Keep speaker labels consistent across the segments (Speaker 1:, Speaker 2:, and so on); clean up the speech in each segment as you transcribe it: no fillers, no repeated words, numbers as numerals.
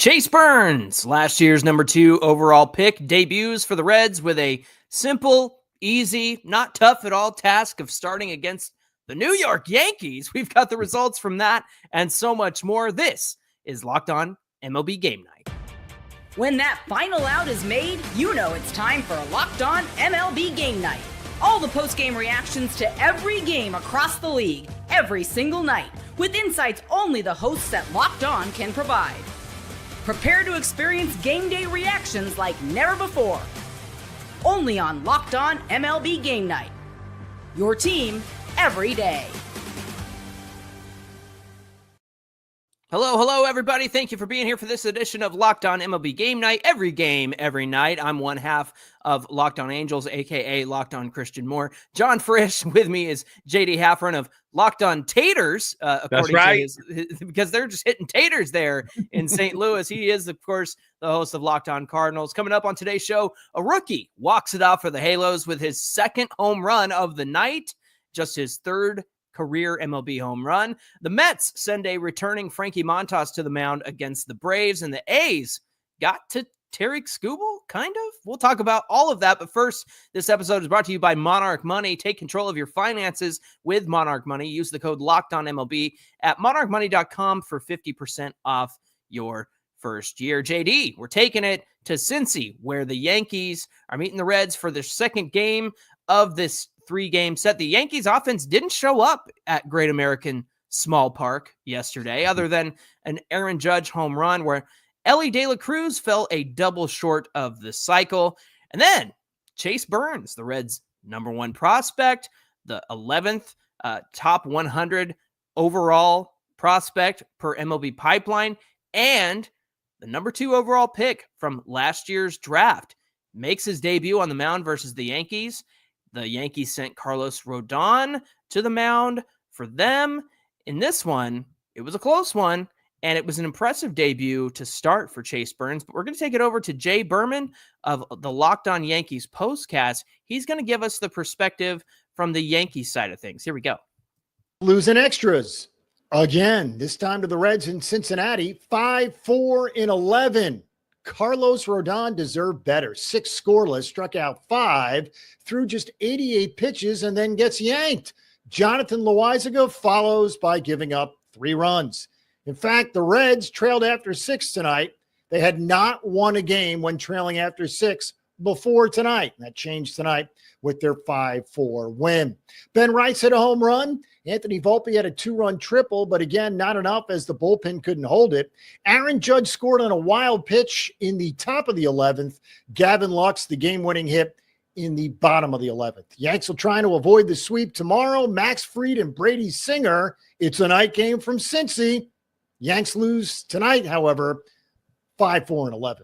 Speaker 1: Chase Burns, last year's number 2 overall pick, debuts for the Reds with a simple, easy, not tough at all task of starting against the New York Yankees. We've got the results from that and so much more. This is Locked On MLB Game Night.
Speaker 2: When that final out is made, you know it's time for Locked On MLB Game Night. All the post-game reactions to every game across the league, every single night, with insights only the hosts at Locked On can provide. Prepare to experience game day reactions like never before. Only on Locked On MLB Game Night. Your team every day.
Speaker 1: Hello, everybody. Thank you for being here for this edition of Locked On MLB Game Night. Every game, every night. I'm one half of Locked On Angels, a.k.a. Locked On Christian Moore. Jon Frisch with me is J.D. Hafron of Locked On Taters.
Speaker 3: That's right.
Speaker 1: Because they're just hitting taters there in St. Louis. He is, of course, the host of Locked On Cardinals. Coming up on today's show, a rookie walks it off for the Halos with his second home run of the night, just his third career MLB home run. The Mets send a returning Frankie Montas to the mound against the Braves, and the A's got to Tarik Skubal, kind of. We'll talk about all of that, but first, this episode is brought to you by Monarch Money. Take control of your finances with Monarch Money. Use the code LOCKEDONMLB at monarchmoney.com for 50% off your first year. JD, we're taking it to Cincy, where the Yankees are meeting the Reds for their second game of this 3-game set. The Yankees offense didn't show up at Great American Small Park yesterday, other than an Aaron Judge home run where Elly De La Cruz fell a double short of the cycle. And then Chase Burns, the Reds' number 1 prospect, the 11th top 100 overall prospect per MLB Pipeline, and the number 2 overall pick from last year's draft, makes his debut on the mound versus the Yankees. The Yankees sent Carlos Rodon to the mound for them. In this one, it was a close one, and it was an impressive debut to start for Chase Burns. But we're going to take it over to Jay Berman of the Locked On Yankees postcast. He's going to give us the perspective from the Yankees side of things. Here we go.
Speaker 4: Losing extras again, this time to the Reds in Cincinnati, 5-4-11. Carlos Rodon deserved better. 6 scoreless, struck out 5, threw just 88 pitches, and then gets yanked. Jonathan Loaisiga follows by giving up 3 runs. In fact, the Reds trailed after 6 tonight. They had not won a game when trailing after 6 before tonight. That changed tonight with their 5-4 win. Ben Rice hit a home run. Anthony Volpe had a 2-run triple, but again, not enough as the bullpen couldn't hold it. Aaron Judge scored on a wild pitch in the top of the 11th. Gavin Lux, the game-winning hit in the bottom of the 11th. Yanks will try to avoid the sweep tomorrow. Max Fried and Brady Singer. It's a night game from Cincy. Yanks lose tonight, however, 5-4-11.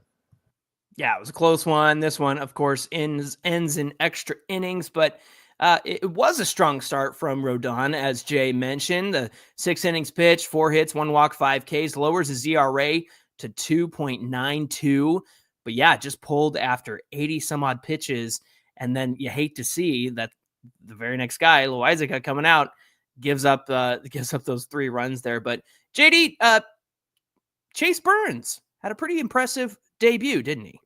Speaker 1: Yeah, it was a close one. This one, of course, ends in extra innings, but it was a strong start from Rodon, as Jay mentioned. The 6 innings pitch, 4 hits, 1 walk, 5 Ks, lowers his ERA to 2.92. But yeah, just pulled after 80 some odd pitches. And then you hate to see that the very next guy, Loaisiga, coming out, gives up those 3 runs there. But JD, Chase Burns had a pretty impressive debut, didn't he?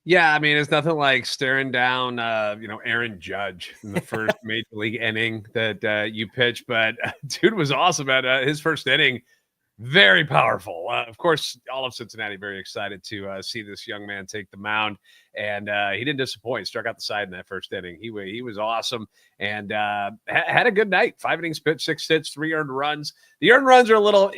Speaker 3: Yeah, I mean, it's nothing like staring down, Aaron Judge in the first major league inning that you pitch. But dude was awesome at his first inning. Very powerful. Of course, all of Cincinnati very excited to see this young man take the mound. And he didn't disappoint. Struck out the side in that first inning. He was awesome and had a good night. 5 innings pitched, 6 hits, 3 earned runs. The earned runs are a little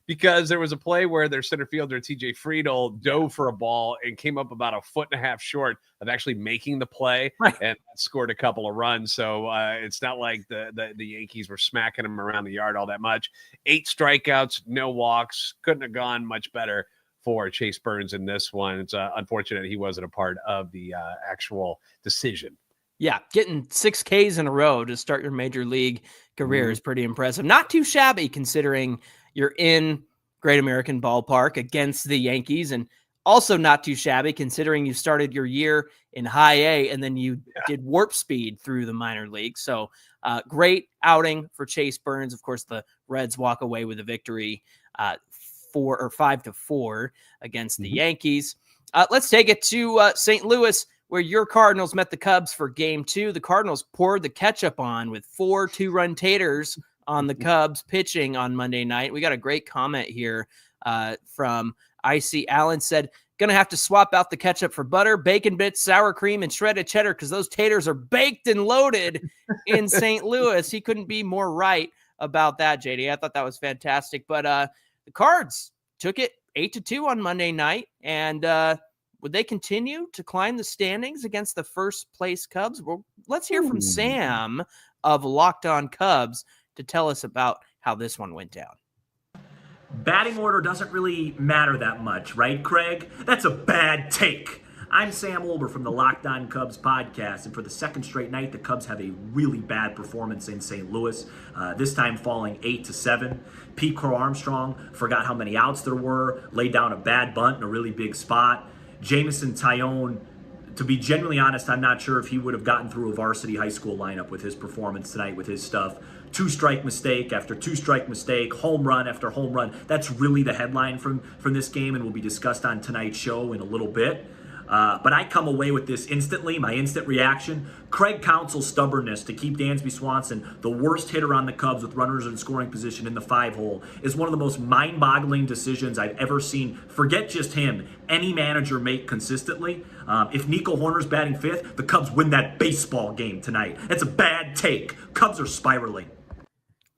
Speaker 3: because there was a play where their center fielder, TJ Friedel, dove for a ball and came up about 1.5 feet short of actually making the play, right, and scored a couple of runs. So it's not like the Yankees were smacking him around the yard all that much. 8 strikeouts, no walks. Couldn't have gone much better for Chase Burns in this one. It's unfortunate he wasn't a part of the actual decision.
Speaker 1: Yeah, getting 6 Ks in a row to start your major league career is pretty impressive. Not too shabby considering you're in Great American Ballpark against the Yankees, and also not too shabby considering you started your year in high A and then you did warp speed through the minor league. So great outing for Chase Burns. Of course, the Reds walk away with a victory 5-4 against the Yankees. Let's take it to St. Louis, where your Cardinals met the Cubs for game 2. The Cardinals poured the ketchup on with 4 2-run taters on the Cubs pitching on Monday night. We got a great comment here from Icy Allen, said, going to have to swap out the ketchup for butter, bacon bits, sour cream, and shredded cheddar because those taters are baked and loaded in St. Louis. He couldn't be more right about that, JD. I thought that was fantastic. But the Cards took it 8-2 on Monday night, and would they continue to climb the standings against the first place Cubs? Well, let's hear from Sam of Locked On Cubs to tell us about how this one went down.
Speaker 5: Batting order doesn't really matter that much, right, Craig? That's a bad take. I'm Sam Olber from the Locked On Cubs podcast, and for the second straight night, the Cubs have a really bad performance in St. Louis, this time falling 8-7. Pete Crow Armstrong forgot how many outs there were, laid down a bad bunt in a really big spot. Jameson Taillon, to be genuinely honest, I'm not sure if he would have gotten through a varsity high school lineup with his performance tonight with his stuff. 2-strike mistake after 2-strike mistake, home run after home run. That's really the headline from this game and will be discussed on tonight's show in a little bit. But I come away with this instantly, my instant reaction. Craig Counsell's stubbornness to keep Dansby Swanson, the worst hitter on the Cubs with runners in scoring position in the 5-hole, is one of the most mind-boggling decisions I've ever seen. Forget just him, any manager make consistently. If Nico Horner's batting 5th, the Cubs win that baseball game tonight. That's a bad take. Cubs are spiraling.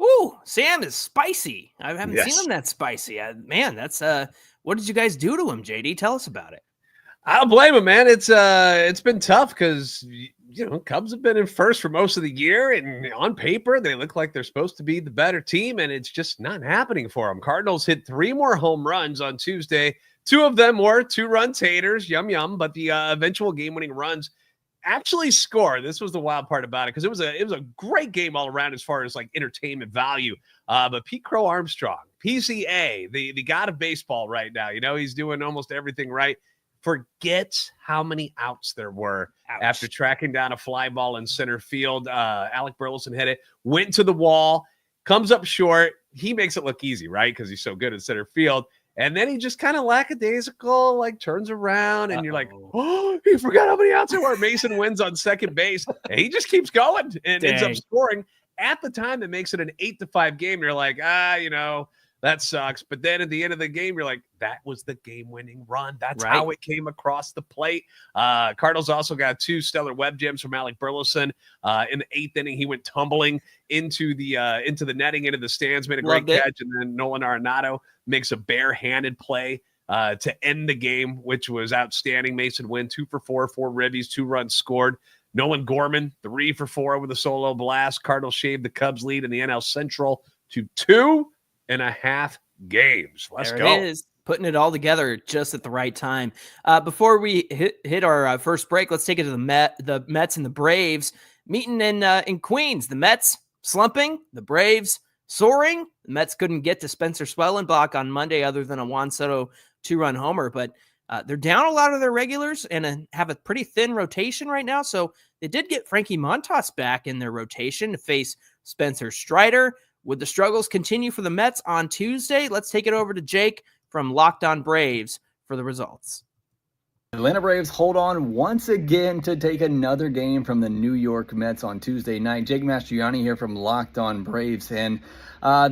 Speaker 1: Ooh, Sam is spicy. I haven't seen him that spicy. Man, that's what did you guys do to him, JD? Tell us about it.
Speaker 3: I don't blame him, man. It's been tough because Cubs have been in first for most of the year, and on paper they look like they're supposed to be the better team, and it's just not happening for them. Cardinals hit 3 more home runs on Tuesday. 2 of them were 2-run taters, yum yum, but the eventual game-winning runs actually score. This was the wild part about it because it was a great game all around as far as like entertainment value. But Pete Crow Armstrong, PCA, the god of baseball right now. He's doing almost everything right. Forgets how many outs there were after tracking down a fly ball in center field. Alec Burleson hit it, went to the wall, comes up short. He makes it look easy, right? Because he's so good at center field. And then he just kind of lackadaisical, like turns around and you're like, oh, he forgot how many outs there were. Mason wins on second base. And he just keeps going and ends up scoring. At the time, it makes it an 8-5 game. You're like, that sucks. But then at the end of the game, you're like, that was the game-winning run. That's how it came across the plate. Cardinals also got 2 stellar web gems from Alec Burleson. In the 8th inning, he went tumbling into the netting, into the stands, made a great catch. And then Nolan Arenado makes a barehanded play to end the game, which was outstanding. Mason win 2 for 4 ribbies, 2 runs scored. Nolan Gorman, 3 for 4 with a solo blast. Cardinals shaved the Cubs lead in the NL Central to 2.5 games. Let's go.
Speaker 1: It is. Putting it all together just at the right time. Before we hit our first break, let's take it to the Mets and the Braves meeting in Queens. The Mets slumping, the Braves soaring. The Mets couldn't get to Spencer Swellenbach on Monday other than a Juan Soto 2-run homer, but they're down a lot of their regulars and have a pretty thin rotation right now. So they did get Frankie Montas back in their rotation to face Spencer Strider. Would the struggles continue for the Mets on Tuesday? Let's take it over to Jake from Locked On Braves for the results.
Speaker 6: Atlanta Braves hold on once again to take another game from the New York Mets on Tuesday night. Jake Mastriani here from Locked On Braves, and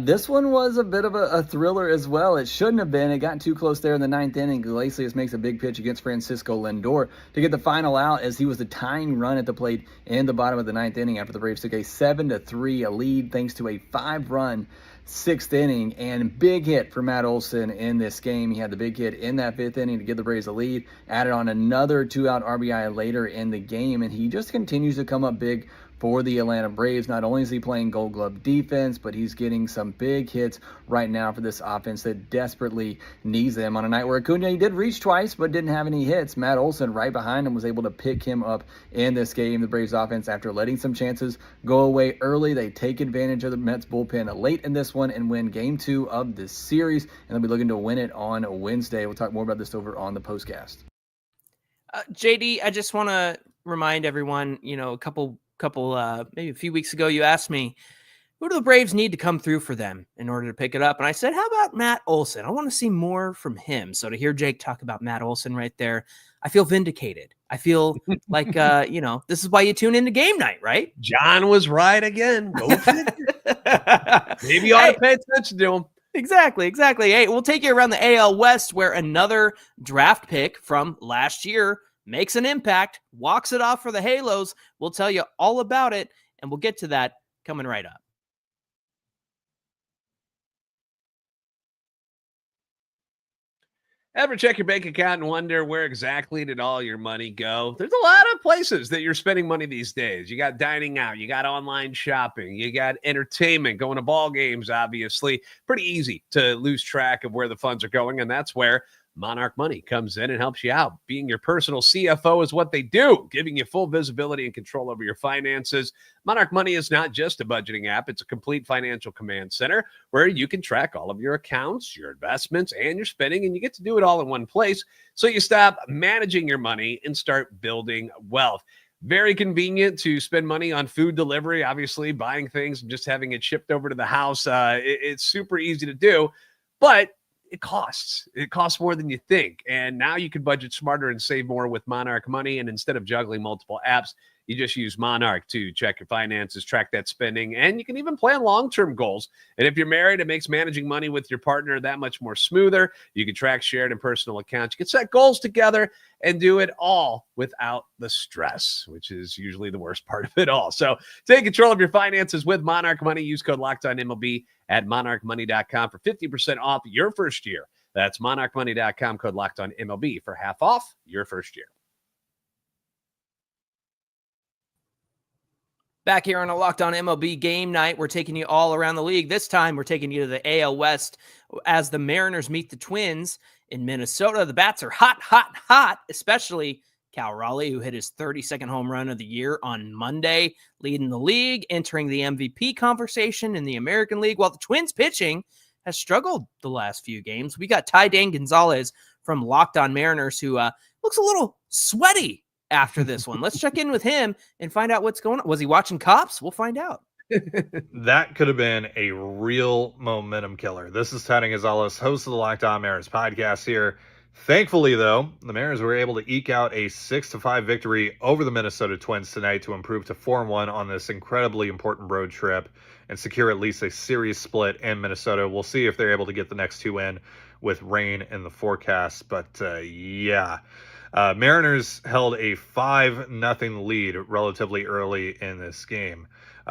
Speaker 6: this one was a bit of a thriller as well. It shouldn't have been. It got too close there in the 9th inning. Iglesias makes a big pitch against Francisco Lindor to get the final out as he was the tying run at the plate in the bottom of the 9th inning after the Braves took a 7-3 lead thanks to a 5-run 6th inning, and big hit for Matt Olson in this game. He had the big hit in that 5th inning to give the Braves a lead, added on another 2-out RBI later in the game, and he just continues to come up big for the Atlanta Braves. Not only is he playing Gold Glove defense, but he's getting some big hits right now for this offense that desperately needs them. On a night where Acuna, he did reach twice, but didn't have any hits. Matt Olson right behind him was able to pick him up in this game. The Braves offense, after letting some chances go away early, they take advantage of the Mets bullpen late in this one and win Game 2 of this series, and they'll be looking to win it on Wednesday. We'll talk more about this over on the postcast.
Speaker 1: JD, I just want to remind everyone, maybe a few weeks ago, you asked me, who do the Braves need to come through for them in order to pick it up? And I said, how about Matt Olson? I want to see more from him. So to hear Jake talk about Matt Olson right there, I feel vindicated. I feel like, this is why you tune into game night, right?
Speaker 3: John was right again. Go figure. Maybe you ought to pay attention to him.
Speaker 1: Exactly. Hey, we'll take you around the AL West, where another draft pick from last year makes an impact, walks it off for the Halos. We'll tell you all about it, and we'll get to that coming right up.
Speaker 3: Ever check your bank account and wonder where exactly did all your money go? There's a lot of places that you're spending money these days. You got dining out, you got online shopping, you got entertainment, going to ball games, obviously. Pretty easy to lose track of where the funds are going, and that's where Monarch Money comes in and helps you out. Being your personal CFO is what they do, giving you full visibility and control over your finances. Monarch Money is not just a budgeting app. It's a complete financial command center where you can track all of your accounts, your investments, and your spending, and you get to do it all in one place. So you stop managing your money and start building wealth. Very convenient to spend money on food delivery, obviously buying things and just having it shipped over to the house. It's super easy to do, but it costs more than you think. And now you can budget smarter and save more with Monarch Money. And instead of juggling multiple apps, you just use Monarch to check your finances, track that spending, and you can even plan long-term goals. And if you're married, it makes managing money with your partner that much more smoother. You can track shared and personal accounts. You can set goals together and do it all without the stress, which is usually the worst part of it all. So take control of your finances with Monarch Money. Use code LOCKEDONMLB at monarchmoney.com for 50% off your first year. That's monarchmoney.com, code LOCKEDONMLB for half off your first year.
Speaker 1: Back here on a Locked On MLB game night, we're taking you all around the league. This time, we're taking you to the AL West as the Mariners meet the Twins in Minnesota. The bats are hot, especially Cal Raleigh, who hit his 32nd home run of the year on Monday, leading the league, entering the MVP conversation in the American League, while the Twins pitching has struggled the last few games. We got Ty Dane Gonzalez from Locked On Mariners, who looks a little sweaty after this one. Let's check in with him and find out what's going on. Was he watching Cops? We'll find out.
Speaker 7: That could have been a real momentum killer. This is Ty Dane Gonzalez, host of the Locked On Mariners podcast here. Thankfully, though, the Mariners were able to eke out a 6-5 victory over the Minnesota Twins tonight to improve to 4-1 on this incredibly important road trip and secure at least a series split in Minnesota. We'll see if they're able to get the next two in with rain in the forecast. But Mariners held a 5-0 lead relatively early in this game.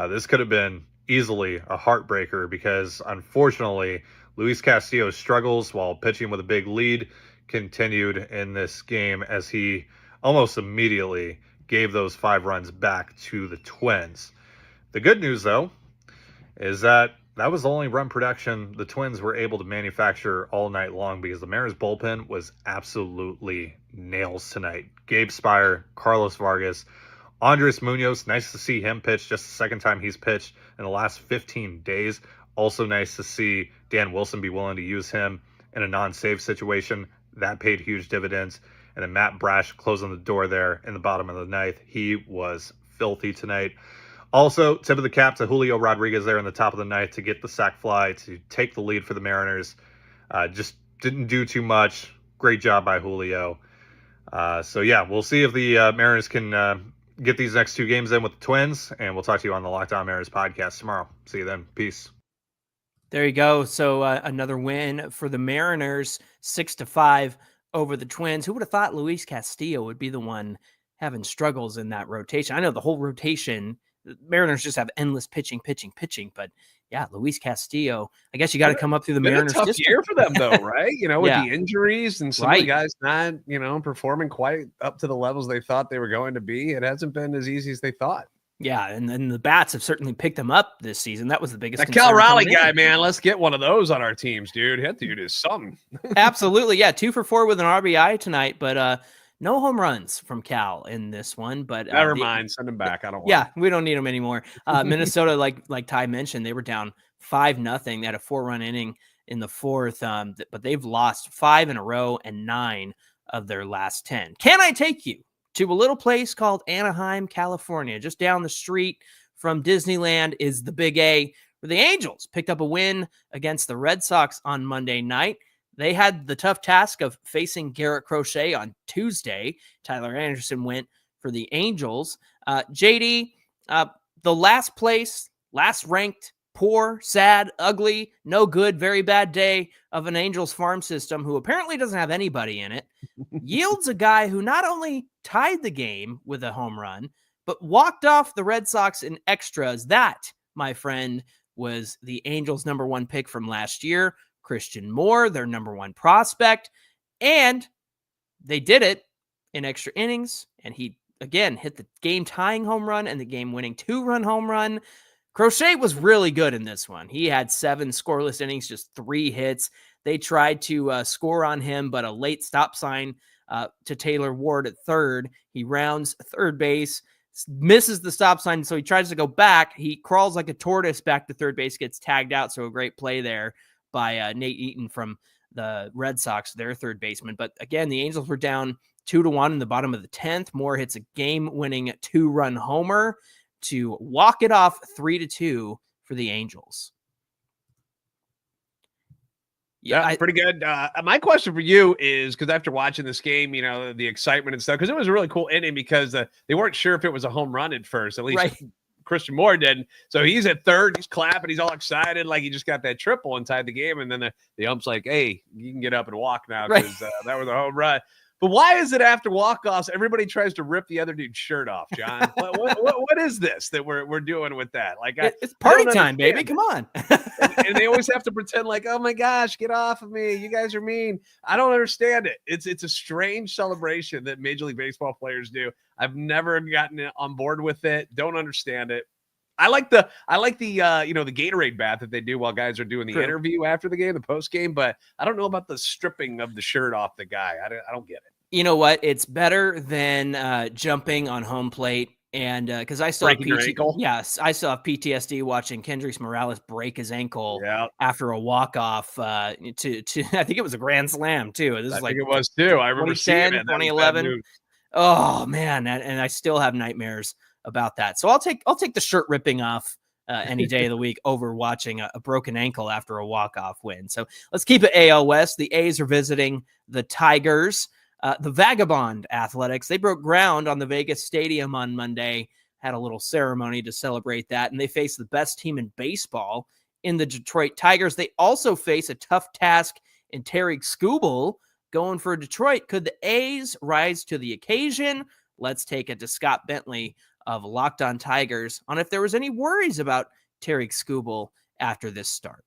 Speaker 7: This could have been easily a heartbreaker because, unfortunately, Luis Castillo's struggles while pitching with a big lead continued in this game as he almost immediately gave those 5 runs back to the Twins. The good news, though, is that was the only run production the Twins were able to manufacture all night long because the Mariners bullpen was absolutely nails tonight. Gabe Spire, Carlos Vargas, Andres Munoz, nice to see him pitch just the second time he's pitched in the last 15 days. Also nice to see Dan Wilson be willing to use him in a non-save situation. That paid huge dividends. And then Matt Brash closing the door there in the bottom of the ninth. He was filthy tonight. Also, tip of the cap to Julio Rodriguez there in the top of the ninth to get the sac fly to take the lead for the Mariners. Just didn't do too much. Great job by Julio. We'll see if the Mariners can get these next 2 games in with the Twins. And we'll talk to you on the Locked On Mariners podcast tomorrow. See you then. Peace.
Speaker 1: There you go. So another win for the Mariners, 6-5 over the Twins. Who would have thought Luis Castillo would be the one having struggles in that rotation? I know the whole rotation, the Mariners just have endless pitching. But yeah, Luis Castillo, I guess you got to come up through the Mariners.
Speaker 3: A tough year for them, though, right? With the injuries and some of the guys not, performing quite up to the levels they thought they were going to be. It hasn't been as easy as they thought. Yeah,
Speaker 1: and then the bats have certainly picked them up this season. That was the biggest.
Speaker 3: That Cal Raleigh guy, man, let's get one of those on our teams, dude. That dude is something.
Speaker 1: Absolutely, yeah, 2 for 4 with an RBI tonight, but no home runs from Cal in this one. But
Speaker 3: never mind, send him back. I don't want.
Speaker 1: Yeah, we don't need him anymore. Minnesota, like Ty mentioned, they were down 5-0. They had a 4-run inning in the 4th, but they've lost 5 in a row and 9 of their last 10. Can I take you to a little place called Anaheim, California? Just down the street from Disneyland is the Big A. for the Angels. Picked up a win against the Red Sox on Monday night. They had the tough task of facing Garrett Crochet on Tuesday. Tyler Anderson went for the Angels. JD, the last place, last ranked, poor, sad, ugly, no good, very bad day of an Angels farm system who apparently doesn't have anybody in it, yields a guy who not only tied the game with a home run, but walked off the Red Sox in extras. That, my friend, was the Angels' number 1 pick from last year, Christian Moore, their number 1 prospect. And they did it in extra innings. And he, again, hit the game-tying home run and the game-winning 2-run home run. Crochet was really good in this one. He had 7 scoreless innings, just 3 hits. They tried to score on him, but a late stop sign to Taylor Ward at third. He rounds third base, misses the stop sign, so he tries to go back. He crawls like a tortoise back to third base, gets tagged out, so a great play there by Nate Eaton from the Red Sox, their third baseman. But again, the Angels were down 2-1 in the bottom of the 10th. Moore hits a game-winning 2-run homer to walk it off 3-2 for the Angels.
Speaker 3: Yeah, pretty good. My question for you is, because after watching this game, you know, the excitement and stuff, because it was a really cool inning because they weren't sure if it was a home run at first, at least right. Christian Moore did. So he's at third, he's clapping, he's all excited, like he just got that triple and tied the game. And then the ump's like, hey, you can get up and walk now because that was a home run. But why is it after walk-offs, everybody tries to rip the other dude's shirt off, John? what is this that we're doing with that? Like,
Speaker 1: it's party time, baby. Come on.
Speaker 3: and they always have to pretend like, oh my gosh, get off of me. You guys are mean. I don't understand it. It's a strange celebration that Major League Baseball players do. I've never gotten on board with it. Don't understand it. I like the the Gatorade bath that they do while guys are doing the interview after the game, the post game, but I don't know about the stripping of the shirt off the guy. I don't get it.
Speaker 1: You know what? It's better than jumping on home plate, and because I still have I still have PTSD watching Kendrys Morales break his ankle after a walk off to I think it was a grand slam too. This is like
Speaker 3: it was too. I remember
Speaker 1: 2010, 2011. Oh man, and I still have nightmares about that. So I'll take the shirt ripping off any day of the week over watching a broken ankle after a walk-off win. So let's keep it AL West. The A's are visiting the Tigers. The Vagabond Athletics, they broke ground on the Vegas Stadium on Monday, had a little ceremony to celebrate that, and they face the best team in baseball in the Detroit Tigers. They also face a tough task in Terry Skubal going for Detroit. Could the A's rise to the occasion? Let's take it to Scott Bentley of Locked On Tigers on if there was any worries about Terry Skubal after this start.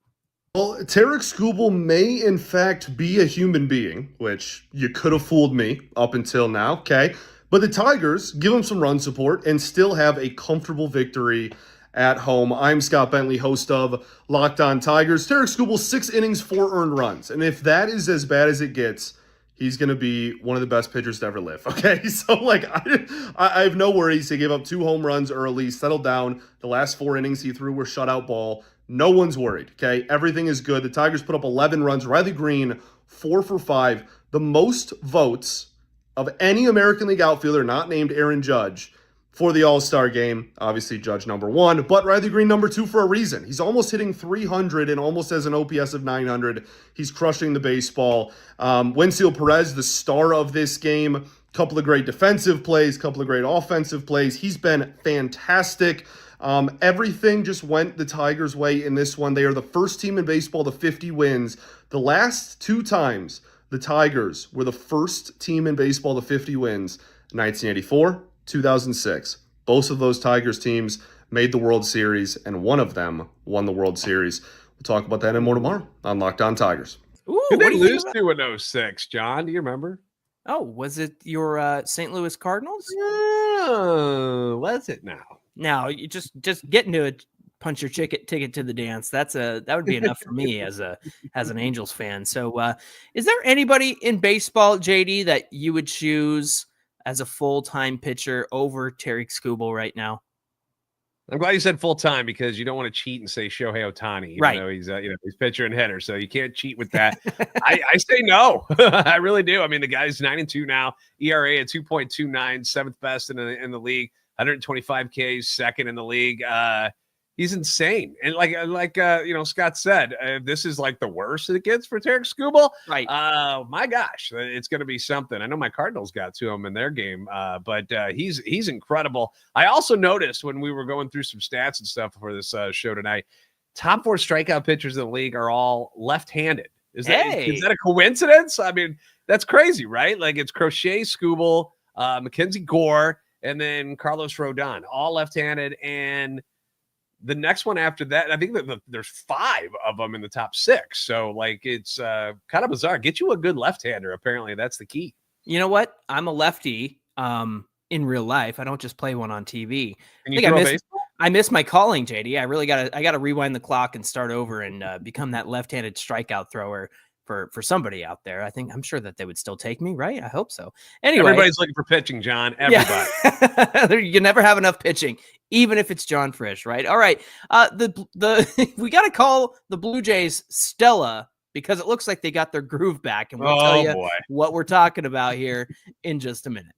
Speaker 8: Well, Tarek Skubal may, in fact, be a human being, which you could have fooled me up until now, okay? But the Tigers give him some run support and still have a comfortable victory at home. I'm Scott Bentley, host of Locked On Tigers. Tarek Skubal, 6 innings, 4 earned runs. And if that is as bad as it gets, he's going to be one of the best pitchers to ever live, okay? So, I have no worries. He gave up 2 home runs early, settled down. The last 4 innings he threw were shutout ball. No one's worried, okay? Everything is good. The Tigers put up 11 runs. Riley Green, 4 for 5. The most votes of any American League outfielder not named Aaron Judge for the All-Star game. Obviously, Judge number 1, but Riley Green number 2 for a reason. He's almost hitting 300 and almost has an OPS of 900. He's crushing the baseball. Wensil Perez, the star of this game. Couple of great defensive plays, couple of great offensive plays. He's been fantastic. Everything just went the Tigers' way in this one. They are the first team in baseball to 50 wins. The last 2 times the Tigers were the first team in baseball to 50 wins, 1984, 2006. Both of those Tigers teams made the World Series, and one of them won the World Series. We'll talk about that and more tomorrow on Locked On Tigers.
Speaker 3: Who did they lose to in 06, John? Do you remember?
Speaker 1: Oh, was it your St. Louis Cardinals?
Speaker 3: Oh, was it now?
Speaker 1: Now, you just getting to it, punch your ticket to the dance. That would be enough for me as an Angels fan. So, is there anybody in baseball, JD, that you would choose as a full-time pitcher over Terry Skubal right now?
Speaker 3: I'm glad you said full-time because you don't want to cheat and say Shohei Ohtani, even though he's he's pitcher and hitter, so you can't cheat with that. I say no. I really do. I mean, the guy's 9-2 now, ERA at 2.29, 7th best in the league. 125 Ks, second in the league. He's insane. And like Scott said, this is like the worst it gets for Tarek Skubal.
Speaker 1: Right.
Speaker 3: My gosh, it's going to be something. I know my Cardinals got to him in their game, but he's incredible. I also noticed when we were going through some stats and stuff for this show tonight, top 4 strikeout pitchers in the league are all left-handed. Is that a coincidence? I mean, that's crazy, right? Like it's Crochet, Skubal, Mackenzie Gore, and then Carlos Rodon, all left-handed. And the next one after that, I think that there's 5 of them in the top 6. So, like, it's kind of bizarre. Get you a good left-hander. Apparently, that's the key.
Speaker 1: You know what? I'm a lefty in real life. I don't just play one on TV. I miss my calling, JD. I gotta rewind the clock and start over and become that left-handed strikeout thrower for somebody out there. I'm sure that they would still take me, right? I hope so. Anyway,
Speaker 3: everybody's looking for pitching, John. Everybody.
Speaker 1: Yeah. You never have enough pitching, even if it's Jon Frisch, right? All right. We got to call the Blue Jays Stella because it looks like they got their groove back, and we'll tell you what we're talking about here in just a minute.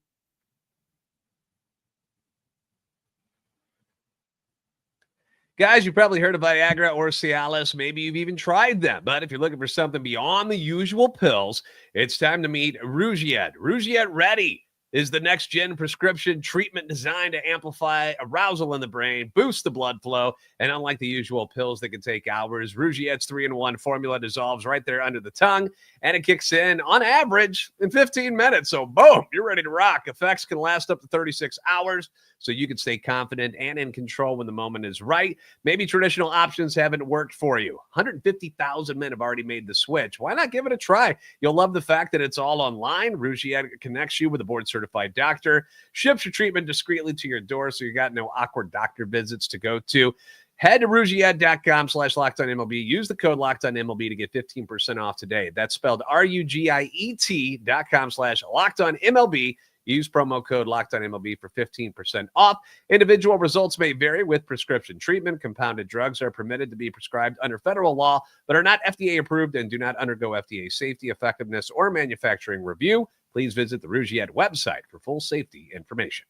Speaker 3: Guys, you probably heard of Viagra or Cialis. Maybe you've even tried them. But if you're looking for something beyond the usual pills, it's time to meet Rugiet. Rugiet Ready is the next-gen prescription treatment designed to amplify arousal in the brain, boost the blood flow, and unlike the usual pills that can take hours, Rugiet's 3-in-1 formula dissolves right there under the tongue, and it kicks in, on average, in 15 minutes. So, boom, you're ready to rock. Effects can last up to 36 hours, so you can stay confident and in control when the moment is right. Maybe traditional options haven't worked for you. 150,000 men have already made the switch. Why not give it a try? You'll love the fact that it's all online. Rugiet connects you with a board-certified doctor, ships your treatment discreetly to your door, so you got no awkward doctor visits to go to. Head to Rugiet.com/LockedOnMLB. Use the code LockedOnMLB to get 15% off today. That's spelled RUGIET.com/LockedOnMLB. Use promo code LockedOnMLB for 15% off. Individual results may vary with prescription treatment. Compounded drugs are permitted to be prescribed under federal law, but are not FDA approved and do not undergo FDA safety, effectiveness, or manufacturing review. Please visit the Rugiet website for full safety information.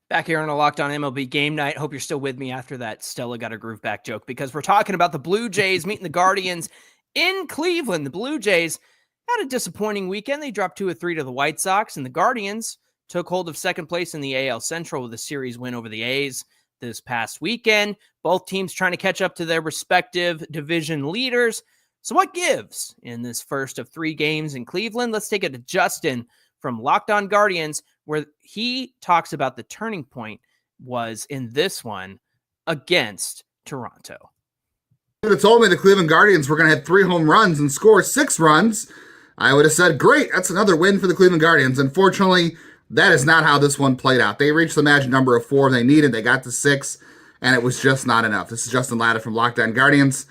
Speaker 1: Back here on a Locked On MLB game night. Hope you're still with me after that Stella got a groove back joke, because we're talking about the Blue Jays meeting the Guardians in Cleveland. The Blue Jays had a disappointing weekend. They dropped 2 of 3 to the White Sox, and the Guardians took hold of second place in the AL Central with a series win over the A's this past weekend. Both teams trying to catch up to their respective division leaders. So what gives in this first of 3 games in Cleveland? Let's take it to Justin from Locked On Guardians, where he talks about the turning point was in this one against Toronto.
Speaker 9: If you would have told me the Cleveland Guardians were going to hit 3 home runs and score 6 runs, I would have said, great, that's another win for the Cleveland Guardians. Unfortunately, that is not how this one played out. They reached the magic number of 4 they needed. They got to 6, and it was just not enough. This is Justin Latta from Locked On Guardians.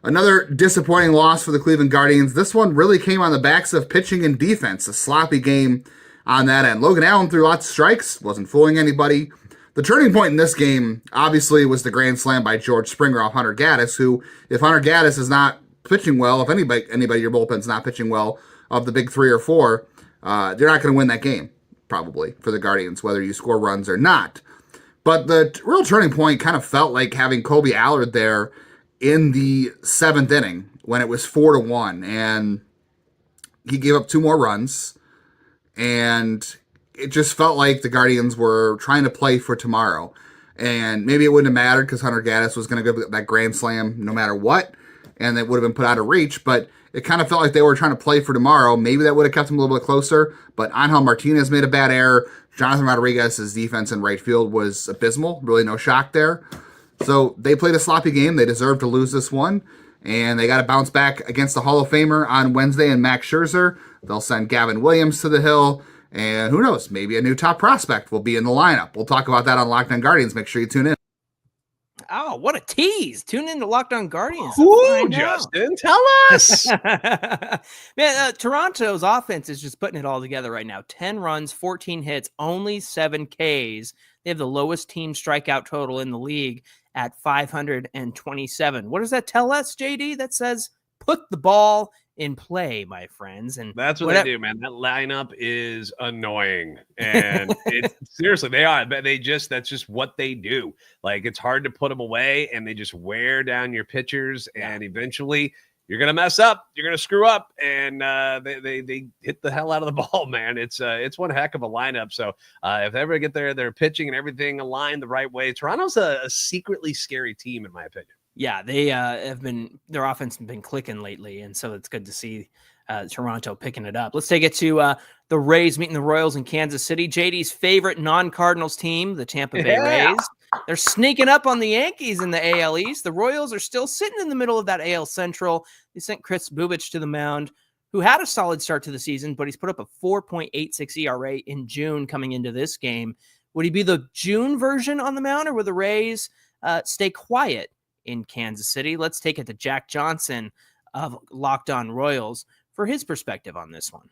Speaker 9: Another disappointing loss for the Cleveland Guardians. This one really came on the backs of pitching and defense. A sloppy game on that end. Logan Allen threw lots of strikes, wasn't fooling anybody. The turning point in this game, obviously, was the grand slam by George Springer off Hunter Gaddis, who, if Hunter Gaddis is not pitching well, if anybody your bullpen's not pitching well, of the big 3 or 4, they're not going to win that game, probably, for the Guardians, whether you score runs or not. But the real turning point kind of felt like having Kobe Allard there in the 7th inning when it was 4-1, and he gave up 2 more runs, and it just felt like the Guardians were trying to play for tomorrow. And maybe it wouldn't have mattered because Hunter Gaddis was going to go that grand slam no matter what, and it would have been put out of reach, but it kind of felt like they were trying to play for tomorrow. Maybe that would have kept them a little bit closer, but Angel Martinez made a bad error. Jonathan Rodriguez's defense in right field was abysmal. Really no shock there. So they played a sloppy game. They deserved to lose this one, and they got to bounce back against the Hall of Famer on Wednesday and Max Scherzer. They'll send Gavin Williams to the hill, and who knows, maybe a new top prospect will be in the lineup. We'll talk about that on Locked On Guardians. Make sure you tune in.
Speaker 1: Oh, what a tease. Tune in to Locked On Guardians.
Speaker 3: Ooh, Justin, tell us.
Speaker 1: Man, Toronto's offense is just putting it all together right now. 10 runs, 14 hits, only 7 Ks. They have the lowest team strikeout total in the league at 527. What does that tell us, JD? That says put the ball in play, my friends. And
Speaker 3: that's what they do, man. That lineup is annoying. And it's seriously, they are. That's just what they do. Like, it's hard to put them away, and they just wear down your pitchers. And eventually you're going to mess up. You're going to screw up. And they hit the hell out of the ball, man. It's one heck of a lineup. So if they ever get their pitching and everything aligned the right way, Toronto's a secretly scary team, in my opinion.
Speaker 1: Yeah, they their offense has been clicking lately, and so it's good to see Toronto picking it up. Let's take it to the Rays meeting the Royals in Kansas City. JD's favorite non-Cardinals team, the Tampa Bay Rays. They're sneaking up on the Yankees in the AL East. The Royals are still sitting in the middle of that AL Central. They sent Chris Bubich to the mound, who had a solid start to the season, but he's put up a 4.86 ERA in June coming into this game. Would he be the June version on the mound, or will the Rays stay quiet in Kansas City? Let's take it to Jack Johnson of Locked On Royals for his perspective on this one.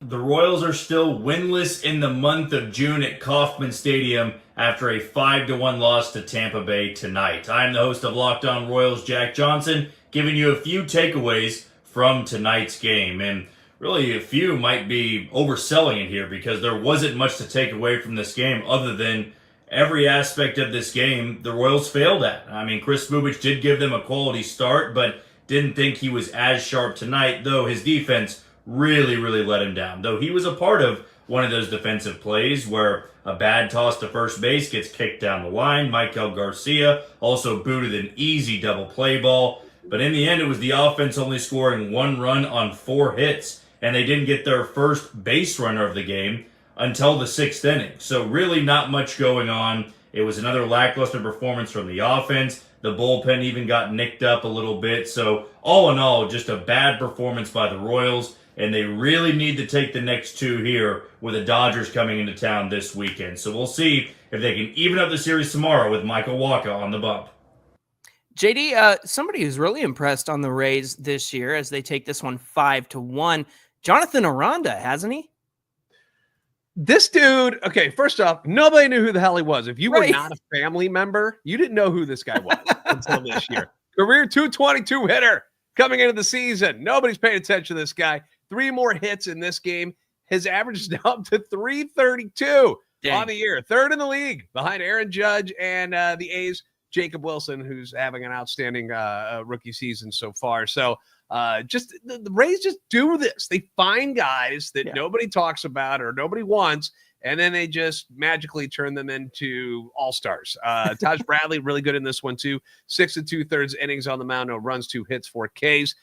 Speaker 10: The Royals are still winless in the month of June at Kauffman Stadium after a 5-1 loss to Tampa Bay tonight. I'm the host of Locked On Royals, Jack Johnson, giving you a few takeaways from tonight's game. And really, a few might be overselling it here, because there wasn't much to take away from this game other than every aspect of this game the Royals failed at. I mean, Chris Bubich did give them a quality start, but didn't think he was as sharp tonight, though his defense really let him down. Though he was a part of one of those defensive plays where a bad toss to first base gets kicked down the line. Michael Garcia also booted an easy double play ball. But in the end, it was the offense only scoring 1 run on 4 hits, and they didn't get their first base runner of the game until the 6th inning. So really not much going on. It was another lackluster performance from the offense. The bullpen even got nicked up a little bit. So all in all, just a bad performance by the Royals, and they really need to take the next 2 here with the Dodgers coming into town this weekend. So we'll see if they can even up the series tomorrow with Michael Wacha on the bump.
Speaker 1: JD, somebody who's really impressed on the Rays this year as they take this one 5-1, Jonathan Aranda, hasn't he?
Speaker 3: This dude, okay, first off, nobody knew who the hell he was. If you were not a family member, you didn't know who this guy was until this year. Career 222 hitter coming into the season. Nobody's paying attention to this guy. 3 more hits in this game. His average is now up to 332 on the year. 3rd in the league behind Aaron Judge and the A's, Jacob Wilson, who's having an outstanding rookie season so far. So just the Rays just do this. They find guys that nobody talks about or nobody wants, and then they just magically turn them into all-stars. Taj Bradley, really good in this one too. 6 2/3 innings on the mound, no runs, 2 hits, 4 Ks.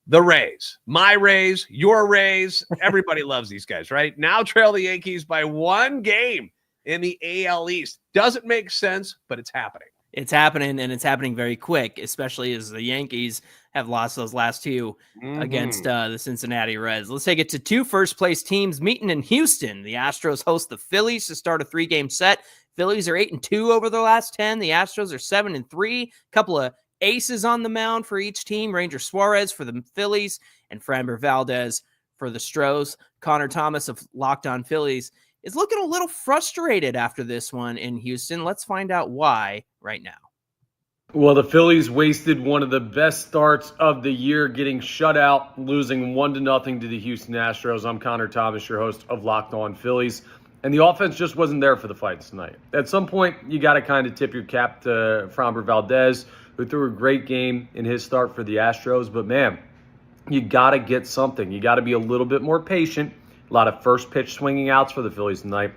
Speaker 3: The Rays, my Rays, your Rays, everybody loves these guys, right? Now trail the Yankees by 1 game in the AL East. Doesn't make sense, but it's happening.
Speaker 1: It's happening, and it's happening very quick, especially as the Yankees have lost those last 2 against the Cincinnati Reds. Let's take it to 2 first-place teams meeting in Houston. The Astros host the Phillies to start a 3-game set. Phillies are 8-2 over the last 10. The Astros are 7-3. Couple of aces on the mound for each team. Ranger Suarez for the Phillies and Framber Valdez for the Stros. Connor Thomas of Locked On Phillies is looking a little frustrated after this one in Houston. Let's find out why right now.
Speaker 11: Well, the Phillies wasted one of the best starts of the year, getting shut out, losing 1-0 to the Houston Astros. I'm Connor Thomas, your host of Locked On Phillies. And the offense just wasn't there for the fights tonight. At some point, you got to kind of tip your cap to Framber Valdez, who threw a great game in his start for the Astros. But, man, you got to get something. You got to be a little bit more patient. A lot of first pitch swinging outs for the Phillies tonight.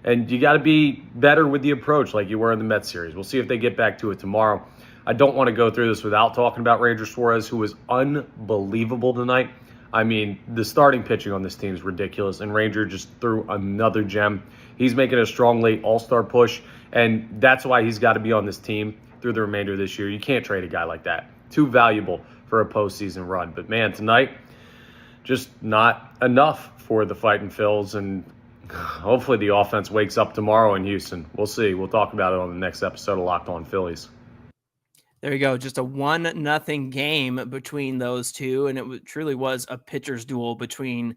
Speaker 11: And you got to be better with the approach like you were in the Mets series. We'll see if they get back to it tomorrow. I don't want to go through this without talking about Ranger Suarez, who was unbelievable tonight. I mean, the starting pitching on this team is ridiculous, and Ranger just threw another gem. He's making a strong late all-star push, and that's why he's got to be on this team through the remainder of this year. You can't trade a guy like that. Too valuable for a postseason run. But, man, tonight, just not enough for the Fighting Phils, and hopefully the offense wakes up tomorrow in Houston. We'll see. We'll talk about it on the next episode of Locked On Phillies.
Speaker 1: There you go. Just a 1-0 game between those two, and it truly was a pitcher's duel between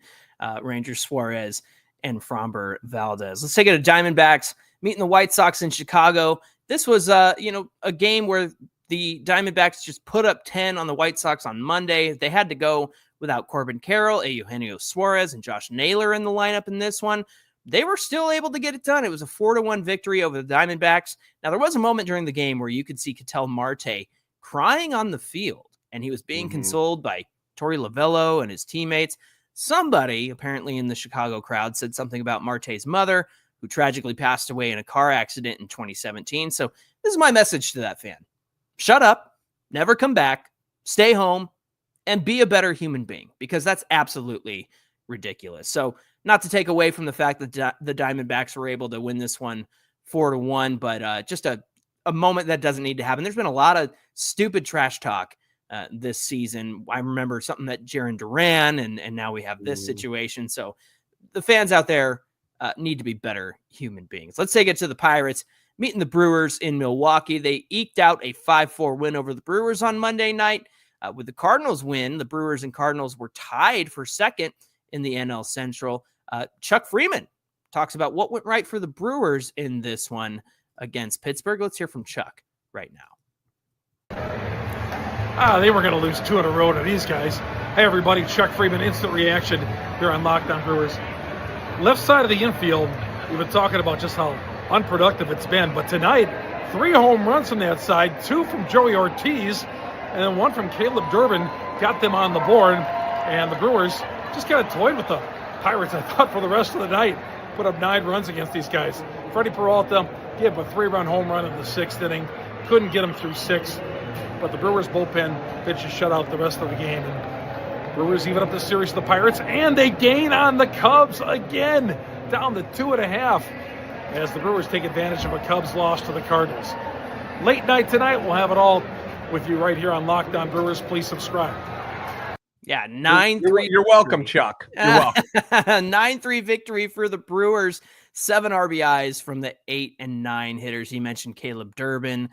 Speaker 1: Ranger Suarez and Framber Valdez. Let's take it to Diamondbacks meeting the White Sox in Chicago. This was, a game where the Diamondbacks just put up 10 on the White Sox on Monday. They had to go without Corbin Carroll, Eugenio Suarez, and Josh Naylor in the lineup in this one. They were still able to get it done. It was a 4-1 victory over the Diamondbacks. Now, there was a moment during the game where you could see Ketel Marte crying on the field, and he was being consoled by Torey Lovello and his teammates. Somebody, apparently in the Chicago crowd, said something about Marte's mother, who tragically passed away in a car accident in 2017. So this is my message to that fan. Shut up, never come back, stay home, and be a better human being, because that's absolutely ridiculous. So not to take away from the fact that the Diamondbacks were able to win this one 4-1, but just a moment that doesn't need to happen. There's been a lot of stupid trash talk this season. I remember something that Jarren Duran, and now we have this situation. So the fans out there need to be better human beings. Let's take it to the Pirates meeting the Brewers in Milwaukee. They eked out a 5-4 win over the Brewers on Monday night. With the Cardinals win, the Brewers and Cardinals were tied for second in the NL Central. Chuck Freeman talks about what went right for the Brewers in this one against Pittsburgh. Let's hear from Chuck right now.
Speaker 12: They were going to lose 2 in a row to these guys. Hey, everybody, Chuck Freeman, instant reaction here on Locked On Brewers. Left side of the infield, we've been talking about just how unproductive it's been, but tonight, 3 home runs from that side, 2 from Joey Ortiz, and then 1 from Caleb Durbin got them on the board, and the Brewers just kind of toyed with the Pirates, I thought, for the rest of the night. Put up 9 runs against these guys. Freddie Peralta gave up a 3-run home run in the 6th inning. Couldn't get him through 6, but the Brewers bullpen pitched a shutout the rest of the game. And Brewers even up the series to the Pirates, and they gain on the Cubs again, down to 2.5, as the Brewers take advantage of a Cubs loss to the Cardinals. Late night tonight, we'll have it all with you right here on Locked On Brewers. Please subscribe.
Speaker 1: Yeah, 9-3.
Speaker 3: You're welcome, Chuck. You're welcome.
Speaker 1: 9-3 victory for the Brewers. 7 RBIs from the 8 and 9 hitters. He mentioned Caleb Durbin.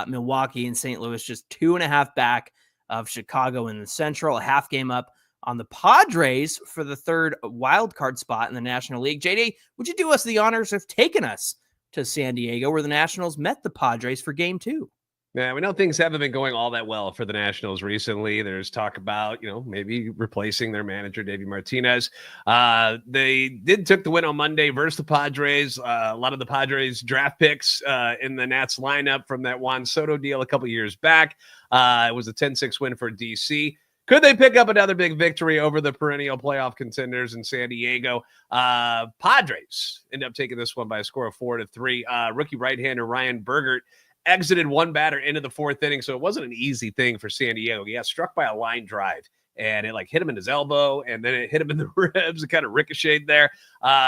Speaker 1: Milwaukee and St. Louis just 2.5 back of Chicago in the Central. A half game up on the Padres for the 3rd wild card spot in the National League. JD, would you do us the honors of taking us to San Diego, where the Nationals met the Padres for Game 2?
Speaker 3: Yeah, we know things haven't been going all that well for the Nationals recently. There's talk about, maybe replacing their manager, Davey Martinez. They took the win on Monday versus the Padres. A lot of the Padres draft picks in the Nats lineup from that Juan Soto deal a couple years back. It was a 10-6 win for DC. Could they pick up another big victory over the perennial playoff contenders in San Diego? Padres end up taking this one by a score of 4-3. Rookie right-hander Ryan Bergert exited one batter into the 4th inning, so it wasn't an easy thing for San Diego. He got struck by a line drive, and it hit him in his elbow, and then it hit him in the ribs. It kind of ricocheted there.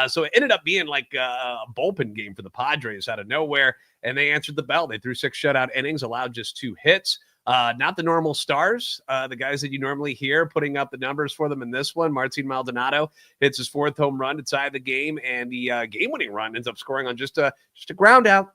Speaker 3: So it ended up being like a bullpen game for the Padres out of nowhere, and they answered the bell. They threw 6 shutout innings, allowed just 2 hits. Not the normal stars, the guys that you normally hear putting up the numbers for them in this one. Martin Maldonado hits his 4th home run to tie the game, and the game-winning run ends up scoring on just a ground out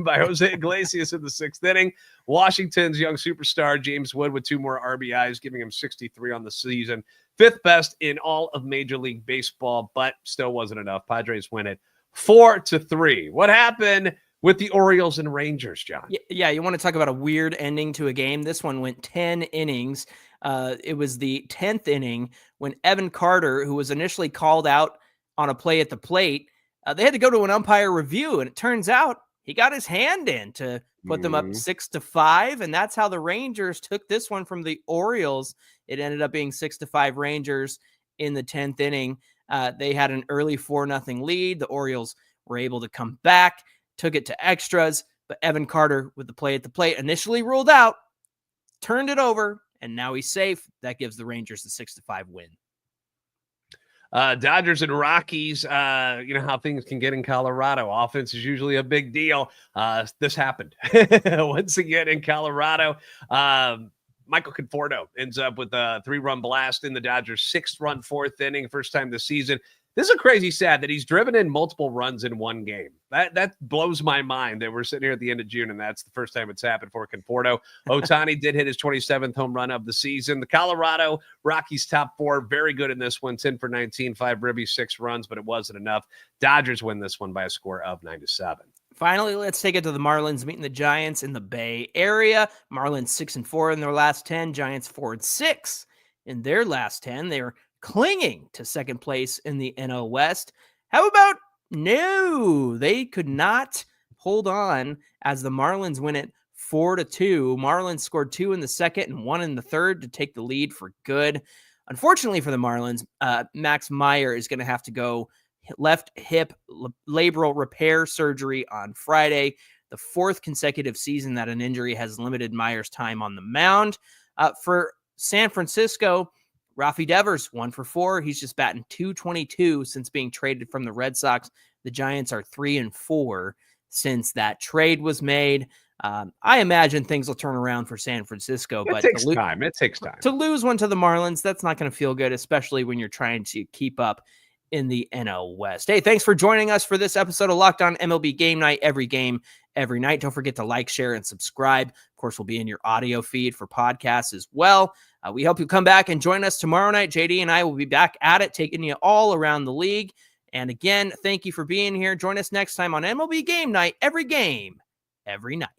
Speaker 3: by Jose Iglesias in the 6th inning. Washington's young superstar James Wood with 2 more RBIs, giving him 63 on the season. 5th best in all of Major League Baseball, but still wasn't enough. Padres win it 4-3. What happened with the Orioles and Rangers, John?
Speaker 1: Yeah, you want to talk about a weird ending to a game. This one went 10 innings. It was the 10th inning when Evan Carter, who was initially called out on a play at the plate, they had to go to an umpire review, and it turns out he got his hand in to put them up 6-5, and that's how the Rangers took this one from the Orioles. It ended up being 6-5 Rangers in the 10th inning. They had an early 4-0 lead. The Orioles were able to come back, took it to extras, but Evan Carter with the play at the plate initially ruled out, turned it over, and now he's safe. That gives the Rangers the 6-5 win.
Speaker 3: Dodgers and Rockies, you know how things can get in Colorado. Offense is usually a big deal. This happened once again in Colorado. Michael Conforto ends up with a 3-run blast in the Dodgers' 6th-run 4th inning, first time this season. This is a crazy stat that he's driven in multiple runs in one game. That blows my mind that we're sitting here at the end of June, and that's the first time it's happened for Conforto. Ohtani did hit his 27th home run of the season. The Colorado Rockies top 4, very good in this one, 10 for 19, 5 ribbies, 6 runs, but it wasn't enough. Dodgers win this one by a score of 9-7.
Speaker 1: Finally, let's take it to the Marlins meeting the Giants in the Bay Area. Marlins 6-4 in their last 10, Giants 4-6 in their last 10. They're clinging to second place in the NL West. How about no? They could not hold on as the Marlins win it 4-2. Marlins scored 2 in the second and 1 in the third to take the lead for good. Unfortunately for the Marlins, Max Meyer is going to have to go left hip labral repair surgery on Friday, the fourth consecutive season that an injury has limited Meyer's time on the mound. For San Francisco, Rafi Devers, 1 for 4. He's just batting .222 since being traded from the Red Sox. The Giants are 3-4 since that trade was made. I imagine things will turn around for San Francisco, but
Speaker 3: it takes time. It takes time
Speaker 1: to lose one to the Marlins. That's not going to feel good, especially when you're trying to keep up in the NL West. Hey, thanks for joining us for this episode of Locked On MLB Game Night. Every game, every night. Don't forget to like, share, and subscribe. Of course, we'll be in your audio feed for podcasts as well. We hope you come back and join us tomorrow night. JD and I will be back at it, taking you all around the league. And again, thank you for being here. Join us next time on MLB Game Night. Every game, every night.